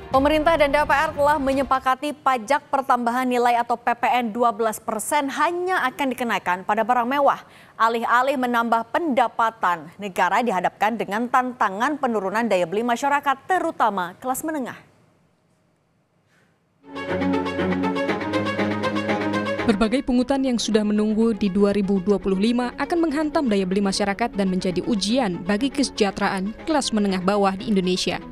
Pemerintah dan DPR telah menyepakati pajak pertambahan nilai atau PPN 12% hanya akan dikenakan pada barang mewah. Alih-alih menambah pendapatan, negara dihadapkan dengan tantangan penurunan daya beli masyarakat, terutama kelas menengah. Berbagai pungutan yang sudah menunggu di 2025 akan menghantam daya beli masyarakat dan menjadi ujian bagi kesejahteraan kelas menengah bawah di Indonesia.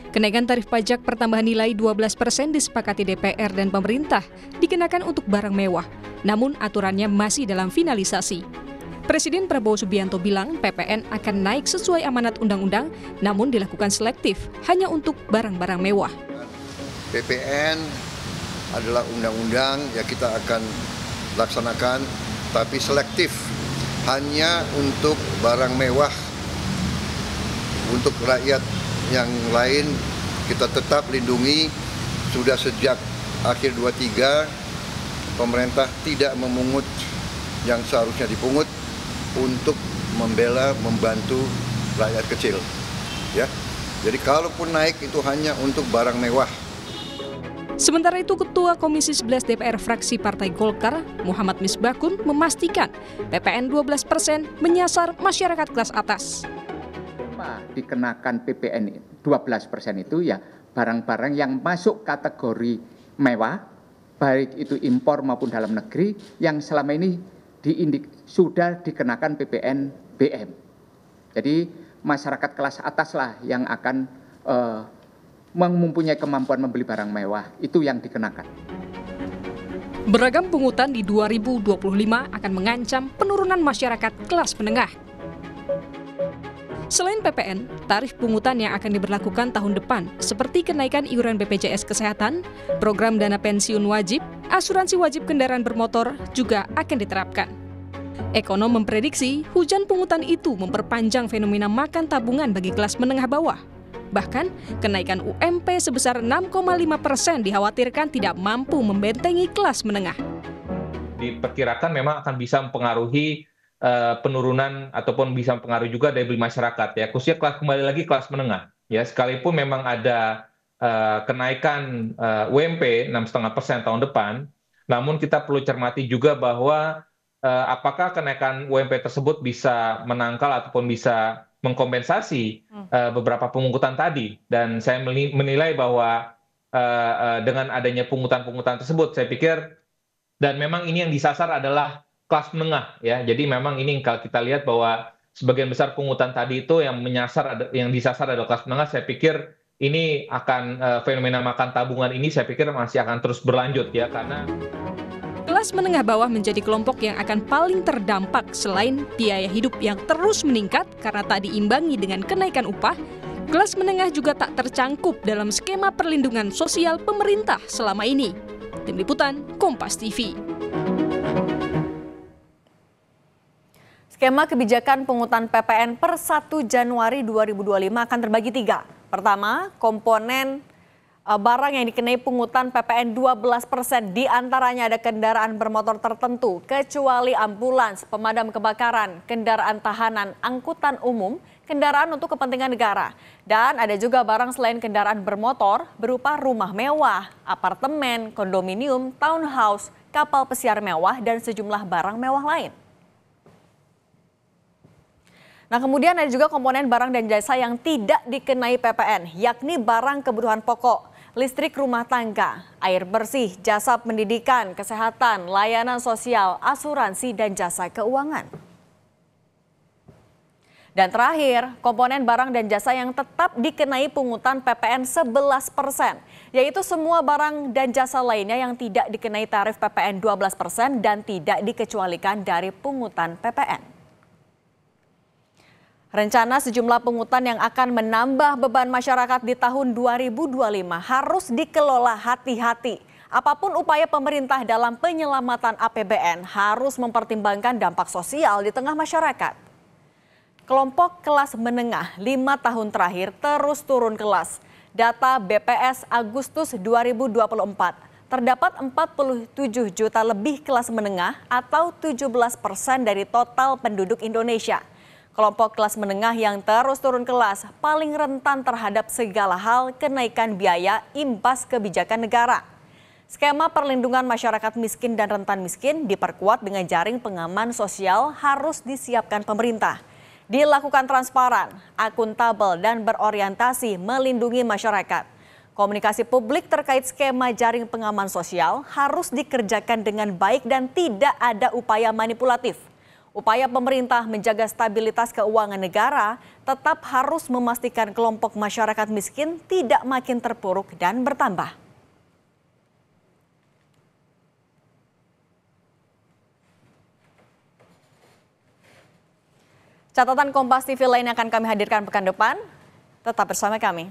Kenaikan tarif pajak pertambahan nilai 12% disepakati DPR dan pemerintah dikenakan untuk barang mewah, namun aturannya masih dalam finalisasi. Presiden Prabowo Subianto bilang PPN akan naik sesuai amanat undang-undang, namun dilakukan selektif hanya untuk barang-barang mewah. PPN adalah undang-undang yang kita akan laksanakan, tapi selektif hanya untuk barang mewah. Untuk rakyat yang lain kita tetap lindungi. Sudah sejak akhir 23 pemerintah tidak memungut yang seharusnya dipungut untuk membela, membantu rakyat kecil. Ya. Jadi kalaupun naik itu hanya untuk barang mewah. Sementara itu, Ketua Komisi 11 DPR fraksi Partai Golkar, Muhammad Misbakun, memastikan PPN 12% menyasar masyarakat kelas atas. Dikenakan PPN 12% itu ya barang-barang yang masuk kategori mewah, baik itu impor maupun dalam negeri, yang selama ini sudah dikenakan PPN BM. Jadi masyarakat kelas atas lah yang akan mempunyai kemampuan membeli barang mewah, itu yang dikenakan. Beragam pungutan di 2025 akan mengancam penurunan masyarakat kelas menengah. Selain PPN, tarif pungutan yang akan diberlakukan tahun depan seperti kenaikan iuran BPJS Kesehatan, program dana pensiun wajib, asuransi wajib kendaraan bermotor juga akan diterapkan. Ekonom memprediksi hujan pungutan itu memperpanjang fenomena makan tabungan bagi kelas menengah bawah. Bahkan, kenaikan UMP sebesar 6,5% dikhawatirkan tidak mampu membentengi kelas menengah. Diperkirakan memang akan bisa mempengaruhi penurunan ataupun bisa mempengaruhi juga daya beli masyarakat, ya, khususnya kembali lagi kelas menengah. Ya, sekalipun memang ada kenaikan UMP 6,5% tahun depan, namun kita perlu cermati juga bahwa apakah kenaikan UMP tersebut bisa menangkal ataupun bisa mengkompensasi beberapa pungutan tadi. Dan saya menilai bahwa dengan adanya pungutan-pungutan tersebut, saya pikir, dan memang ini yang disasar adalah kelas menengah, ya. Jadi memang ini kalau kita lihat bahwa sebagian besar pungutan tadi itu yang disasar adalah kelas menengah. Saya pikir ini akan fenomena makan tabungan ini saya pikir masih akan terus berlanjut, ya, karena kelas menengah bawah menjadi kelompok yang akan paling terdampak selain biaya hidup yang terus meningkat karena tak diimbangi dengan kenaikan upah. Kelas menengah juga tak tercangkup dalam skema perlindungan sosial pemerintah selama ini. Tim Liputan, Kompas TV. Skema kebijakan pungutan PPN per 1 Januari 2025 akan terbagi 3. Pertama, komponen barang yang dikenai pungutan PPN 12%, di antaranya ada kendaraan bermotor tertentu, kecuali ambulans, pemadam kebakaran, kendaraan tahanan, angkutan umum, kendaraan untuk kepentingan negara. Dan ada juga barang selain kendaraan bermotor berupa rumah mewah, apartemen, kondominium, townhouse, kapal pesiar mewah, dan sejumlah barang mewah lain. Nah, kemudian ada juga komponen barang dan jasa yang tidak dikenai PPN, yakni barang kebutuhan pokok, listrik rumah tangga, air bersih, jasa pendidikan, kesehatan, layanan sosial, asuransi, dan jasa keuangan. Dan terakhir, komponen barang dan jasa yang tetap dikenai pungutan PPN 11%, yaitu semua barang dan jasa lainnya yang tidak dikenai tarif PPN 12% dan tidak dikecualikan dari pungutan PPN. Rencana sejumlah pungutan yang akan menambah beban masyarakat di tahun 2025 harus dikelola hati-hati. Apapun upaya pemerintah dalam penyelamatan APBN harus mempertimbangkan dampak sosial di tengah masyarakat. Kelompok kelas menengah 5 tahun terakhir terus turun kelas. Data BPS Agustus 2024, terdapat 47 juta lebih kelas menengah atau 17% dari total penduduk Indonesia. Kelompok kelas menengah yang terus turun kelas paling rentan terhadap segala hal kenaikan biaya imbas kebijakan negara. Skema perlindungan masyarakat miskin dan rentan miskin diperkuat dengan jaring pengaman sosial harus disiapkan pemerintah. Dilakukan transparan, akuntabel, dan berorientasi melindungi masyarakat. Komunikasi publik terkait skema jaring pengaman sosial harus dikerjakan dengan baik dan tidak ada upaya manipulatif. Upaya pemerintah menjaga stabilitas keuangan negara tetap harus memastikan kelompok masyarakat miskin tidak makin terpuruk dan bertambah. Catatan Kompas TV lain akan kami hadirkan pekan depan. Tetap bersama kami.